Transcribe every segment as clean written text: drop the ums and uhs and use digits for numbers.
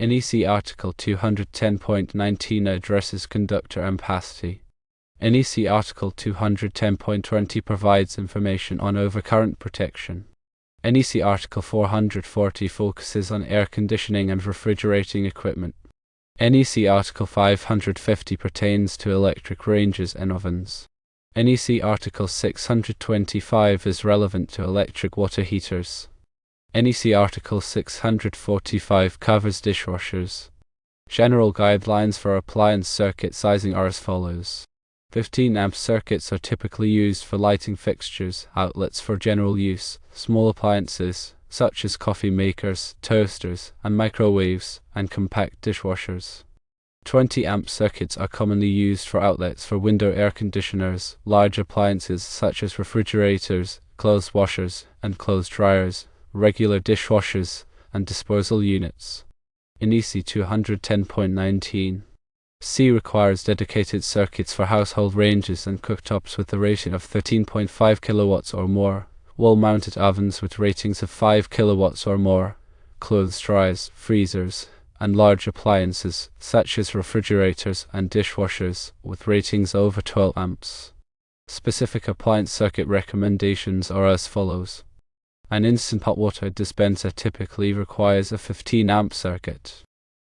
NEC Article 210.19 addresses conductor ampacity. NEC Article 210.20 provides information on overcurrent protection. NEC Article 440 focuses on air conditioning and refrigerating equipment. NEC Article 550 pertains to electric ranges and ovens. NEC Article 625 is relevant to electric water heaters. NEC Article 645 covers dishwashers. General guidelines for appliance circuit sizing are as follows. 15 amp circuits are typically used for lighting fixtures, outlets for general use, small appliances, such as coffee makers, toasters, and microwaves, and compact dishwashers. 20 amp circuits are commonly used for outlets for window air conditioners, large appliances such as refrigerators, clothes washers, and clothes dryers, regular dishwashers, and disposal units. NEC 210.19 C requires dedicated circuits for household ranges and cooktops with a rating of 13.5 kilowatts or more, wall-mounted ovens with ratings of 5 kilowatts or more, clothes dryers, freezers, and large appliances such as refrigerators and dishwashers with ratings over 12 amps. Specific appliance circuit recommendations are as follows. An instant hot water dispenser typically requires a 15 amp circuit.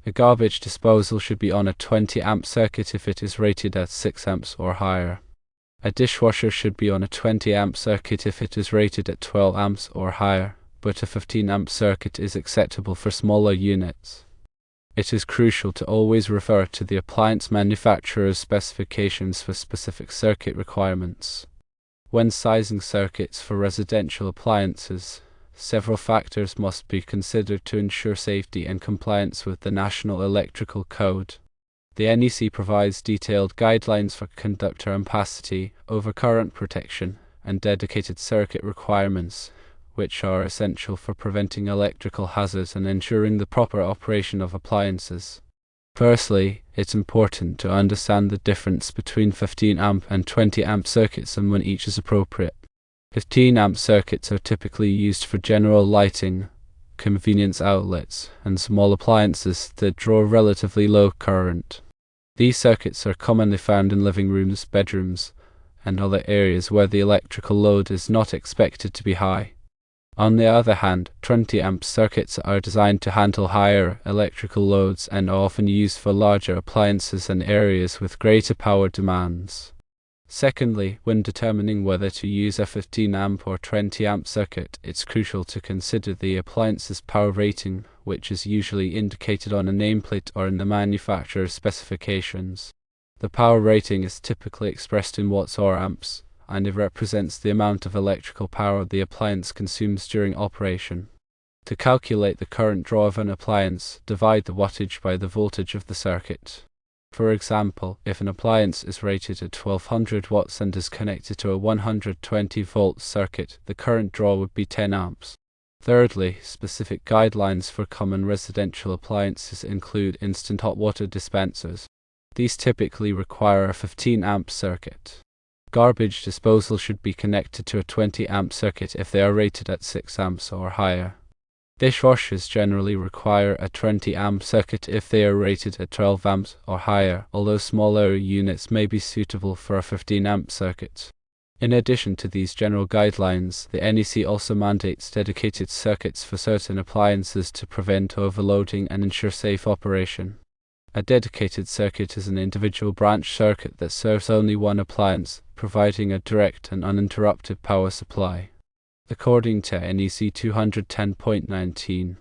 A garbage disposal should be on a 20 amp circuit if it is rated at 6 amps or higher. A dishwasher should be on a 20 amp circuit if it is rated at 12 amps or higher, but a 15 amp circuit is acceptable for smaller units. It is crucial to always refer to the appliance manufacturer's specifications for specific circuit requirements. When sizing circuits for residential appliances, several factors must be considered to ensure safety and compliance with the National Electrical Code. The NEC provides detailed guidelines for conductor ampacity, overcurrent protection, and dedicated circuit requirements, which are essential for preventing electrical hazards and ensuring the proper operation of appliances. Firstly, it's important to understand the difference between 15 amp and 20 amp circuits and when each is appropriate. 15 amp circuits are typically used for general lighting, convenience outlets, and small appliances that draw relatively low current. These circuits are commonly found in living rooms, bedrooms, and other areas where the electrical load is not expected to be high. On the other hand, 20 amp circuits are designed to handle higher electrical loads and are often used for larger appliances and areas with greater power demands. Secondly, when determining whether to use a 15 amp or 20 amp circuit, it's crucial to consider the appliance's power rating, which is usually indicated on a nameplate or in the manufacturer's specifications. The power rating is typically expressed in watts or amps, and it represents the amount of electrical power the appliance consumes during operation. To calculate the current draw of an appliance, divide the wattage by the voltage of the circuit. For example, if an appliance is rated at 1200 watts and is connected to a 120 volt circuit, the current draw would be 10 amps. Thirdly, specific guidelines for common residential appliances include instant hot water dispensers. These typically require a 15 amp circuit. Garbage disposal should be connected to a 20 amp circuit if they are rated at 6 amps or higher. Dishwashers generally require a 20 amp circuit if they are rated at 12 amps or higher, although smaller units may be suitable for a 15 amp circuit. In addition to these general guidelines, the NEC also mandates dedicated circuits for certain appliances to prevent overloading and ensure safe operation. A dedicated circuit is an individual branch circuit that serves only one appliance, providing a direct and uninterrupted power supply. According to NEC 210.19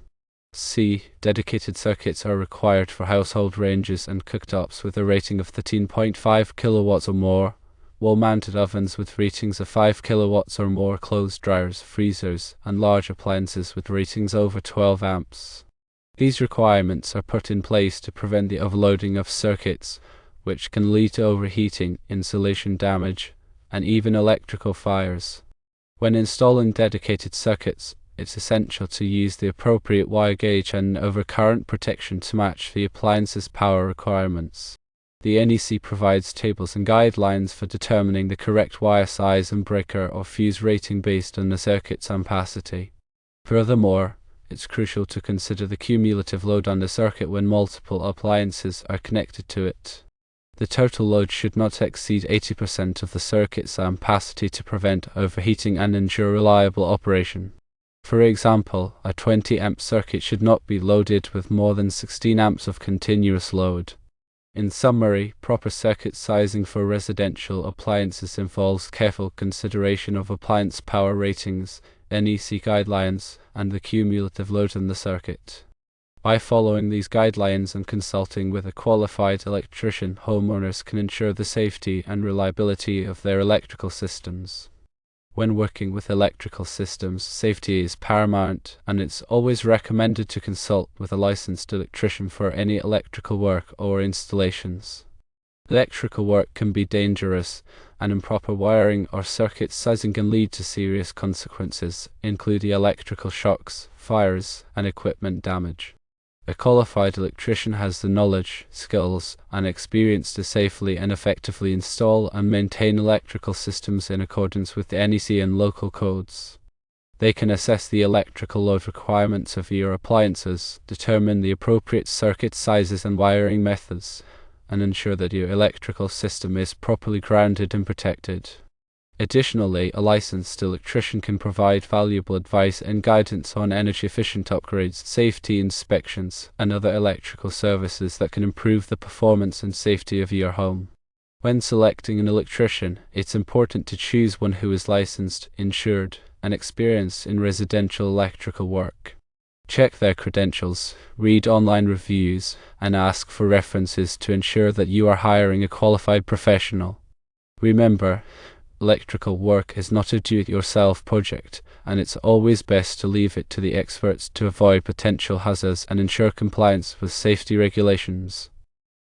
C, dedicated circuits are required for household ranges and cooktops with a rating of 13.5 kilowatts or more, wall-mounted ovens with ratings of 5 kilowatts or more, clothes dryers, freezers, and large appliances with ratings over 12 amps. These requirements are put in place to prevent the overloading of circuits, which can lead to overheating, insulation damage, and even electrical fires. When installing dedicated circuits, it's essential to use the appropriate wire gauge and overcurrent protection to match the appliance's power requirements. The NEC provides tables and guidelines for determining the correct wire size and breaker or fuse rating based on the circuit's ampacity. Furthermore, it's crucial to consider the cumulative load on the circuit when multiple appliances are connected to it. The total load should not exceed 80% of the circuit's ampacity to prevent overheating and ensure reliable operation. For example, a 20 amp circuit should not be loaded with more than 16 amps of continuous load. In summary, proper circuit sizing for residential appliances involves careful consideration of appliance power ratings, NEC guidelines, and the cumulative load in the circuit. By following these guidelines and consulting with a qualified electrician, homeowners can ensure the safety and reliability of their electrical systems. When working with electrical systems, safety is paramount, and it's always recommended to consult with a licensed electrician for any electrical work or installations. Electrical work can be dangerous, and improper wiring or circuit sizing can lead to serious consequences, including electrical shocks, fires, and equipment damage. A qualified electrician has the knowledge, skills, and experience to safely and effectively install and maintain electrical systems in accordance with the NEC and local codes. They can assess the electrical load requirements of your appliances, determine the appropriate circuit sizes and wiring methods, and ensure that your electrical system is properly grounded and protected. Additionally, a licensed electrician can provide valuable advice and guidance on energy-efficient upgrades, safety inspections, and other electrical services that can improve the performance and safety of your home. When selecting an electrician, it's important to choose one who is licensed, insured, and experienced in residential electrical work. Check their credentials, read online reviews, and ask for references to ensure that you are hiring a qualified professional. Remember, electrical work is not a do-it-yourself project, and it's always best to leave it to the experts to avoid potential hazards and ensure compliance with safety regulations.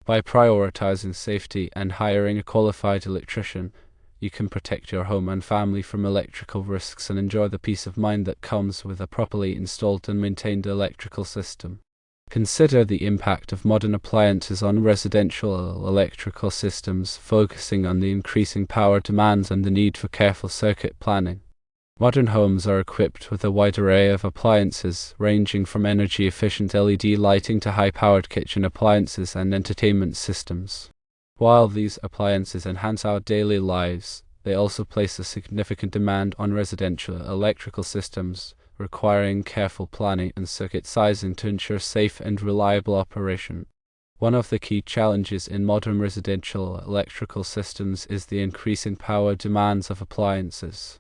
By prioritizing safety and hiring a qualified electrician, you can protect your home and family from electrical risks and enjoy the peace of mind that comes with a properly installed and maintained electrical system. Consider the impact of modern appliances on residential electrical systems, focusing on the increasing power demands and the need for careful circuit planning. Modern homes are equipped with a wide array of appliances, ranging from energy-efficient LED lighting to high-powered kitchen appliances and entertainment systems. While these appliances enhance our daily lives, they also place a significant demand on residential electrical systems, requiring careful planning and circuit sizing to ensure safe and reliable operation. One of the key challenges in modern residential electrical systems is the increasing power demands of appliances.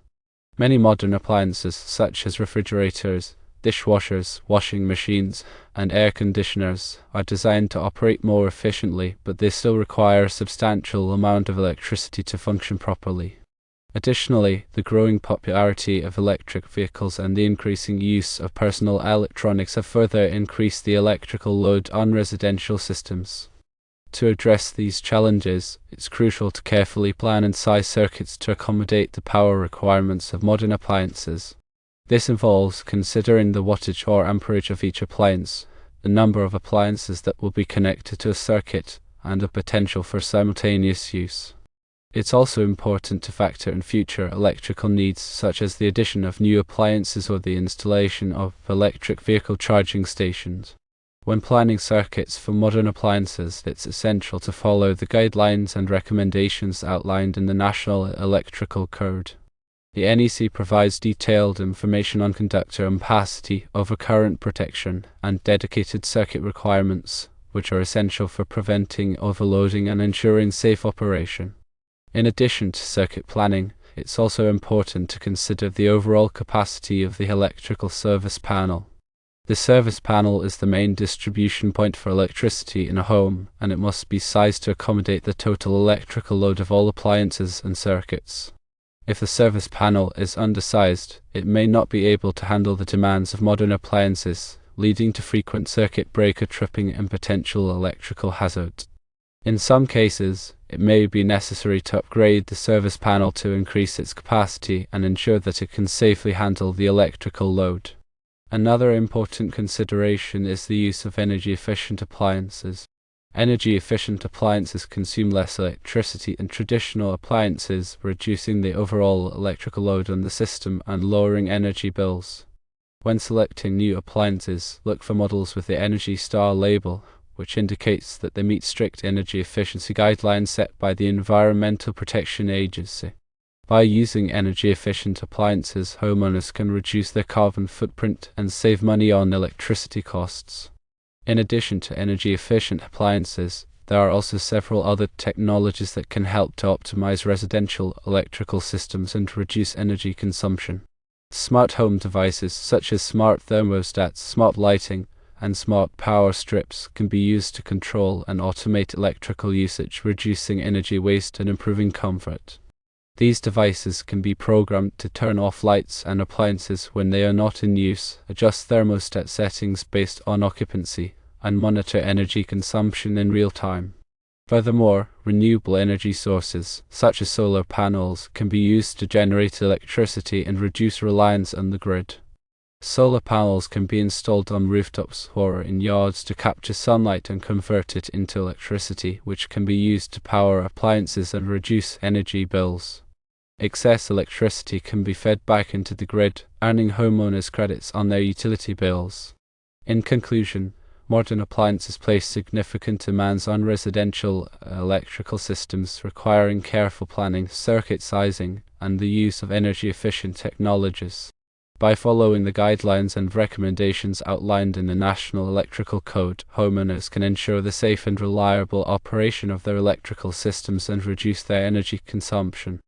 Many modern appliances, such as refrigerators, dishwashers, washing machines, and air conditioners, are designed to operate more efficiently, but they still require a substantial amount of electricity to function properly. Additionally, the growing popularity of electric vehicles and the increasing use of personal electronics have further increased the electrical load on residential systems. To address these challenges, it's crucial to carefully plan and size circuits to accommodate the power requirements of modern appliances. This involves considering the wattage or amperage of each appliance, the number of appliances that will be connected to a circuit, and the potential for simultaneous use. It's also important to factor in future electrical needs, such as the addition of new appliances or the installation of electric vehicle charging stations. When planning circuits for modern appliances, it's essential to follow the guidelines and recommendations outlined in the National Electrical Code. The NEC provides detailed information on conductor ampacity, overcurrent protection, and dedicated circuit requirements, which are essential for preventing overloading and ensuring safe operation. In addition to circuit planning, it's also important to consider the overall capacity of the electrical service panel. The service panel is the main distribution point for electricity in a home, and it must be sized to accommodate the total electrical load of all appliances and circuits. If the service panel is undersized, it may not be able to handle the demands of modern appliances, leading to frequent circuit breaker tripping and potential electrical hazards. In some cases, it may be necessary to upgrade the service panel to increase its capacity and ensure that it can safely handle the electrical load. Another important consideration is the use of energy-efficient appliances. Energy-efficient appliances consume less electricity than traditional appliances, reducing the overall electrical load on the system and lowering energy bills. When selecting new appliances, look for models with the Energy Star label, which indicates that they meet strict energy efficiency guidelines set by the Environmental Protection Agency. By using energy-efficient appliances, homeowners can reduce their carbon footprint and save money on electricity costs. In addition to energy-efficient appliances, there are also several other technologies that can help to optimize residential electrical systems and reduce energy consumption. Smart home devices such as smart thermostats, smart lighting, and smart power strips can be used to control and automate electrical usage, reducing energy waste and improving comfort. These devices can be programmed to turn off lights and appliances when they are not in use, adjust thermostat settings based on occupancy, and monitor energy consumption in real time. Furthermore, renewable energy sources, such as solar panels, can be used to generate electricity and reduce reliance on the grid. Solar panels can be installed on rooftops or in yards to capture sunlight and convert it into electricity, which can be used to power appliances and reduce energy bills. Excess electricity can be fed back into the grid, earning homeowners credits on their utility bills. In conclusion, modern appliances place significant demands on residential electrical systems, requiring careful planning, circuit sizing, and the use of energy-efficient technologies. By following the guidelines and recommendations outlined in the National Electrical Code, homeowners can ensure the safe and reliable operation of their electrical systems and reduce their energy consumption.